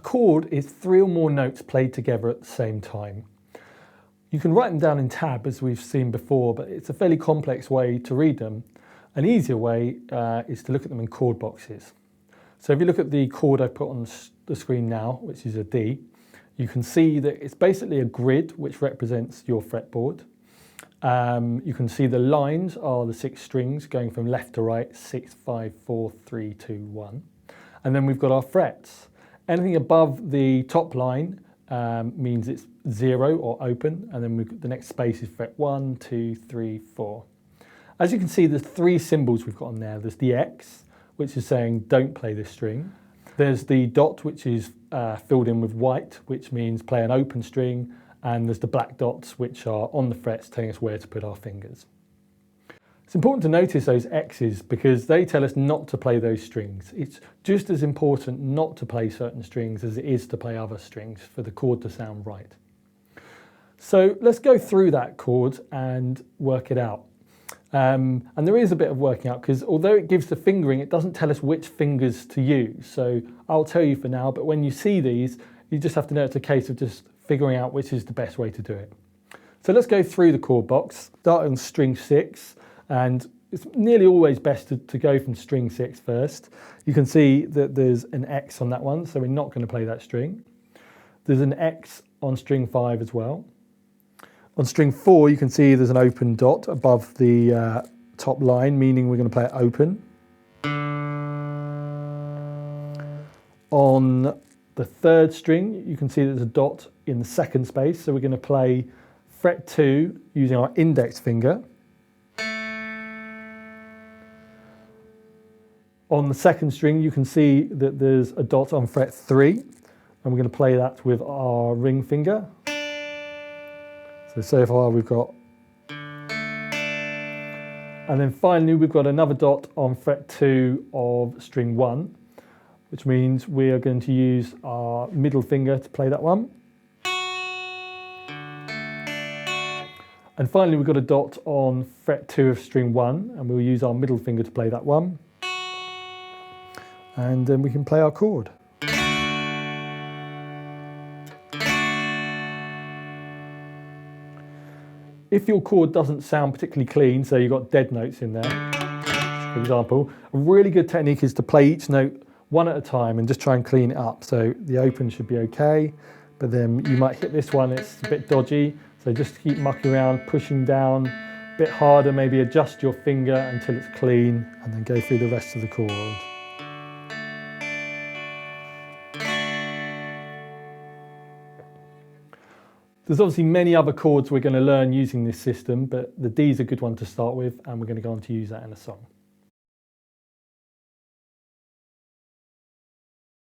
chord is 3 or more notes played together at the same time. You can write them down in tab as we've seen before, but it's a fairly complex way to read them. An easier way is to look at them in chord boxes. So if you look at the chord I put on the screen now, which is a D, you can see that it's basically a grid which represents your fretboard. You can see the lines are the 6 strings going from left to right, 6, 5, 4, 3, 2, 1. And then we've got our frets. Anything above the top line means it's 0 or open, and then the next space is fret 1, 2, 3, 4. As you can see, there's 3 symbols we've got on there. There's the X, which is saying don't play this string. There's the dot, which is filled in with white, which means play an open string. And there's the black dots, which are on the frets telling us where to put our fingers. It's important to notice those X's because they tell us not to play those strings. It's just as important not to play certain strings as it is to play other strings for the chord to sound right. So let's go through that chord and work it out. And there is a bit of working out because although it gives the fingering, it doesn't tell us which fingers to use. So I'll tell you for now, but when you see these, you just have to know it's a case of just figuring out which is the best way to do it. So let's go through the chord box, start on string 6, and it's nearly always best to go from string 6 first. You can see that there's an X on that one, so we're not going to play that string. There's an X on string 5 as well. On string 4, you can see there's an open dot above the top line, meaning we're going to play it open. On the 3rd string, you can see there's a dot in the 2nd space, so we're going to play fret 2 using our index finger. On the 2nd string, you can see that there's a dot on fret 3, and we're going to play that with our ring finger. So far we've got, and then finally we've got another dot on fret 2 of string 1, which means we are going to use our middle finger to play that one. And finally we've got a dot on fret 2 of string 1, and we'll use our middle finger to play that one. And then we can play our chord. If your chord doesn't sound particularly clean, so you've got dead notes in there, for example, a really good technique is to play each note one at a time and just try and clean it up. So the open should be okay, but then you might hit this one, it's a bit dodgy. So just keep mucking around, pushing down a bit harder, maybe adjust your finger until it's clean, and then go through the rest of the chord. There's obviously many other chords we're going to learn using this system, but the D is a good one to start with, and we're going to go on to use that in a song.